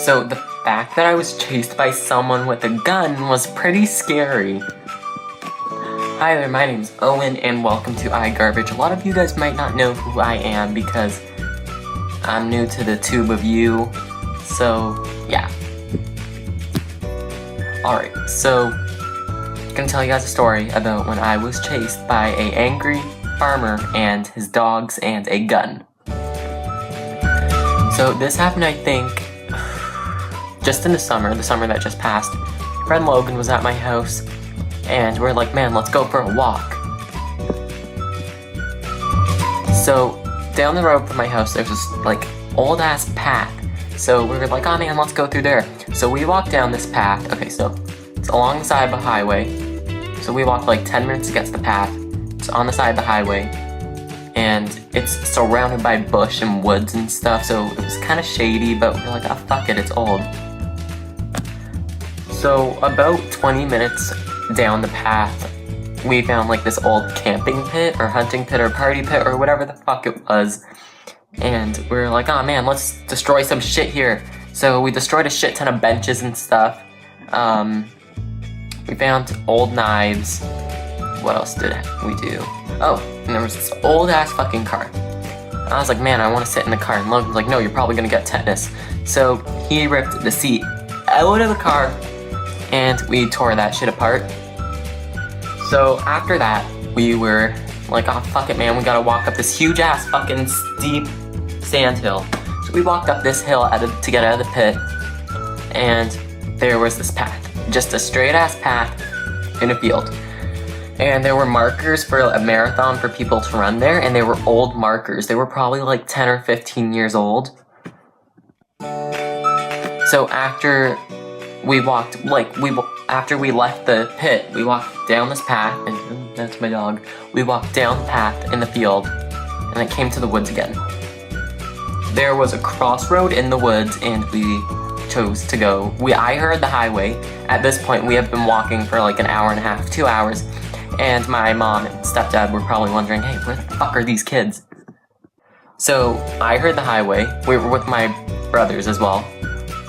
So the fact that I was chased by someone with a gun was pretty scary. Hi there, my name's Owen and welcome to iGarbage. A lot of you guys might not know who I am because I'm new to the tube of you, so yeah. Alright, so I'm gonna tell you guys a story about when I was chased by an angry farmer and his dogs and a gun. So this happened, I think, just in the summer that just passed. Friend Logan was at my house and we're like, man, let's go for a walk. So down the road from my house there's this like old ass path. So we were like, oh man, let's go through there. So we walked down this path. Okay, so it's along the side of a highway. So we walked like 10 minutes to get to the path. It's on the side of the highway. And it's surrounded by bush and woods and stuff. So it was kind of shady, but we're like, oh fuck it, it's old. So about 20 minutes down the path, we found like this old camping pit or hunting pit or party pit or whatever the fuck it was. And we were like, oh man, let's destroy some shit here. So we destroyed a shit ton of benches and stuff. We found old knives. What else did we do? Oh, and there was this old ass fucking car. I was like, man, I want to sit in the car. And Logan's like, no, you're probably gonna get tetanus. So he ripped the seat out of the car and we tore that shit apart. So after that, we were like, oh fuck it, man, we gotta walk up this huge ass fucking steep sand hill. So we walked up this hill to get out of the pit, and there was this path, just a straight ass path in a field. And there were markers for a marathon for people to run there, and they were old markers. They were probably like 10 or 15 years old. So after we walked, after we left the pit, we walked down this path, and that's my dog. We walked down the path in the field, and it came to the woods again. There was a crossroad in the woods, and we chose to go. I heard the highway. At this point, we have been walking for like an hour and a half, 2 hours, and my mom and stepdad were probably wondering, hey, where the fuck are these kids? So I heard the highway. We were with my brothers as well.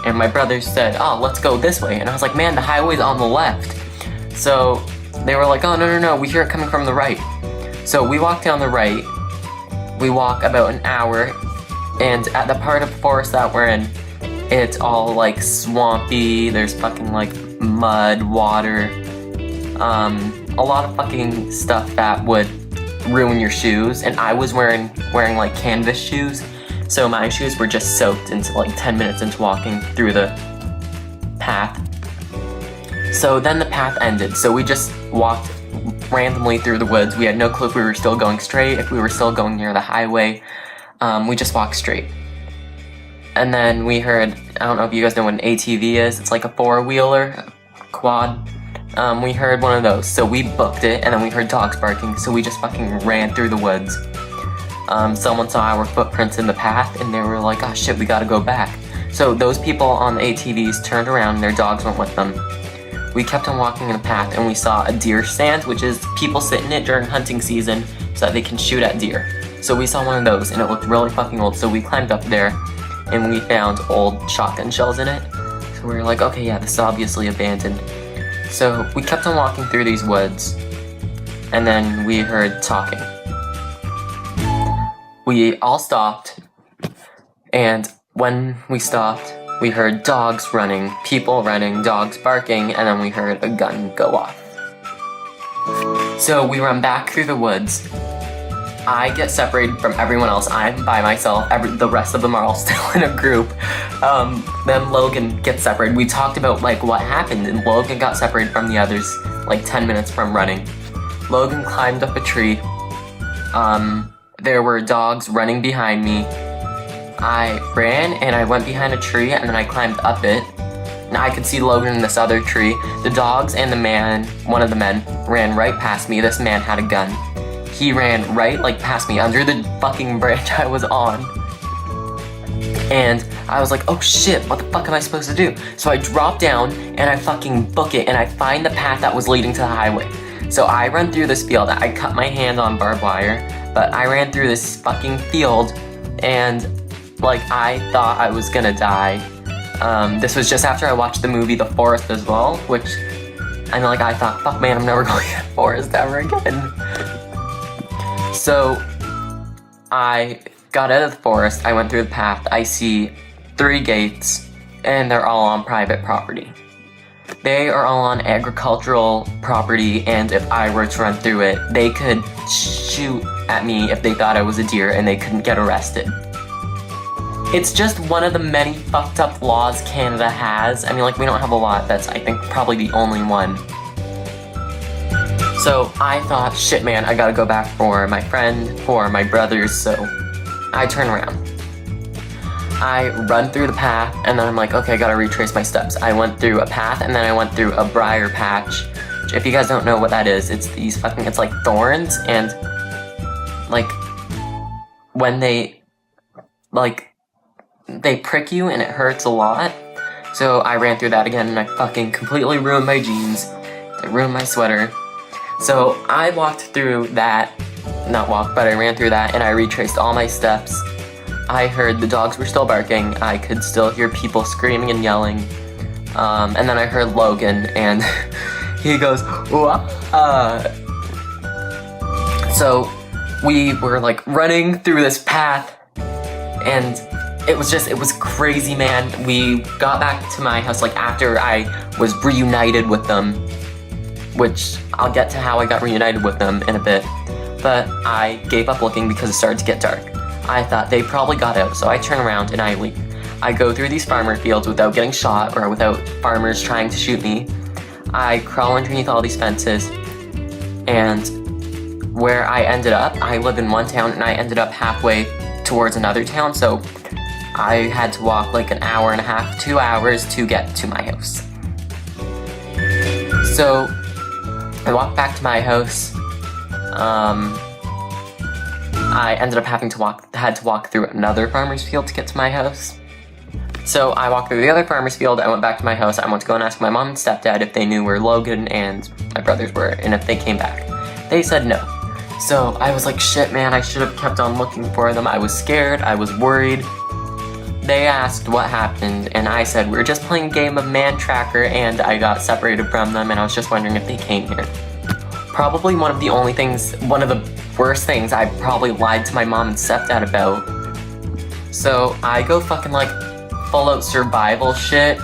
And my brothers said, oh, let's go this way. And I was like, man, the highway's on the left. So they were like, oh, no, we hear it coming from the right. So we walk down the right. We walk about an hour. And at the part of the forest that we're in, it's all like swampy. There's fucking like mud, water. A lot of fucking stuff that would ruin your shoes. And I was wearing like canvas shoes. So my shoes were just soaked into like 10 minutes into walking through the path. So then the path ended. So we just walked randomly through the woods. We had no clue if we were still going straight, if we were still going near the highway. We just walked straight. And then we heard, I don't know if you guys know what an ATV is. It's like a four-wheeler, quad. We heard one of those. So we booked it and then we heard dogs barking. So we just fucking ran through the woods. Someone saw our footprints in the path and they were like, oh shit, we gotta go back. So those people on the ATVs turned around and their dogs went with them. We kept on walking in the path and we saw a deer stand, which is people sit in it during hunting season so that they can shoot at deer. So we saw one of those and it looked really fucking old, so we climbed up there and we found old shotgun shells in it. So we were like, okay, yeah, this is obviously abandoned. So we kept on walking through these woods and then we heard talking. We all stopped, and when we stopped, we heard dogs running, people running, dogs barking, and then we heard a gun go off. So we run back through the woods. I get separated from everyone else. I'm by myself. The rest of them are all still in a group. Then Logan gets separated. We talked about like what happened, and Logan got separated from the others like 10 minutes from running. Logan climbed up a tree. There were dogs running behind me. I ran and I went behind a tree and then I climbed up it. Now I could see Logan in this other tree. The dogs and the man, one of the men, ran right past me. This man had a gun. He ran right like past me under the fucking branch I was on. And I was like, oh shit, what the fuck am I supposed to do? So I drop down and I fucking book it and I find the path that was leading to the highway. So I run through this field. I cut my hand on barbed wire, but I ran through this fucking field and like I thought I was gonna die. This was just after I watched the movie The Forest as well, which I thought, fuck man, I'm never going to the forest ever again. So I got out of the forest, I went through the path, I see 3 gates, and they're all on private property. They are all on agricultural property, and if I were to run through it, they could shoot at me if they thought I was a deer and they couldn't get arrested. It's just one of the many fucked up laws Canada has. I mean, like, we don't have a lot. That's, I think, probably the only one. So I thought, shit man, I gotta go back for my friend, for my brothers, so I turn around. I run through the path, and then I'm like, okay, I gotta retrace my steps. I went through a path, and then I went through a briar patch. Which, if you guys don't know what that is, it's these fucking, it's like thorns, and, like, when they prick you, and it hurts a lot. So I ran through that again, and I fucking completely ruined my jeans. I ruined my sweater. So I walked through that, not walked, but I ran through that, and I retraced all my steps. I heard the dogs were still barking, I could still hear people screaming and yelling, and then I heard Logan, and he goes, "Wah." So we were like running through this path, and it was crazy, man. We got back to my house, like, after I was reunited with them, which I'll get to how I got reunited with them in a bit, but I gave up looking because it started to get dark. I thought they probably got out, so I turn around and I leave. I go through these farmer fields without getting shot or without farmers trying to shoot me. I crawl underneath all these fences, and where I ended up, I live in one town and I ended up halfway towards another town, so I had to walk like an hour and a half, 2 hours to get to my house. So I walked back to my house. I ended up had to walk through another farmer's field to get to my house. So I walked through the other farmer's field, I went back to my house, I went to go and ask my mom and stepdad if they knew where Logan and my brothers were, and if they came back. They said no. So I was like, shit man, I should have kept on looking for them. I was scared, I was worried. They asked what happened, and I said, we were just playing a game of Man Tracker, and I got separated from them, and I was just wondering if they came here. Probably one of the worst things I probably lied to my mom and stepdad about. So I go fucking like full out survival shit.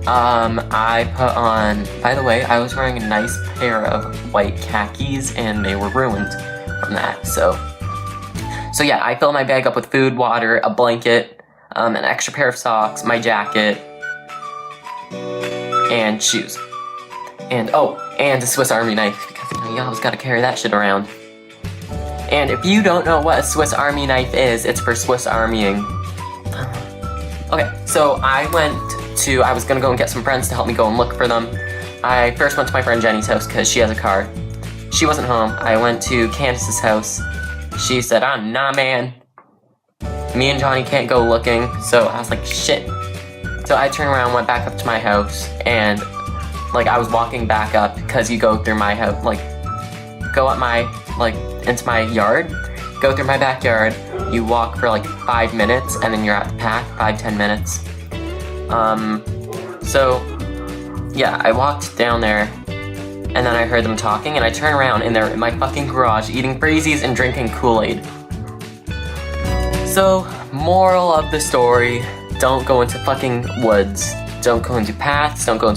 I put on, by the way, I was wearing a nice pair of white khakis and they were ruined from that. So yeah, I fill my bag up with food, water, a blanket, an extra pair of socks, my jacket, and shoes. And a Swiss Army knife, because you always gotta carry that shit around. And if you don't know what a Swiss Army knife is, it's for Swiss Armying. Okay, so I was gonna go and get some friends to help me go and look for them. I first went to my friend Jenny's house because she has a car. She wasn't home. I went to Candace's house. She said, nah man, me and Johnny can't go looking. So I was like, shit. So I turned around, went back up to my house, and I was walking back up because you go through my house, go up into my yard, go through my backyard, you walk for 5 minutes, and then you're at the path, 5-10 minutes. So, yeah, I walked down there, and then I heard them talking, and I turn around, and they're in my fucking garage eating Freezies and drinking Kool-Aid. So, moral of the story, don't go into fucking woods. Don't go into paths, don't go into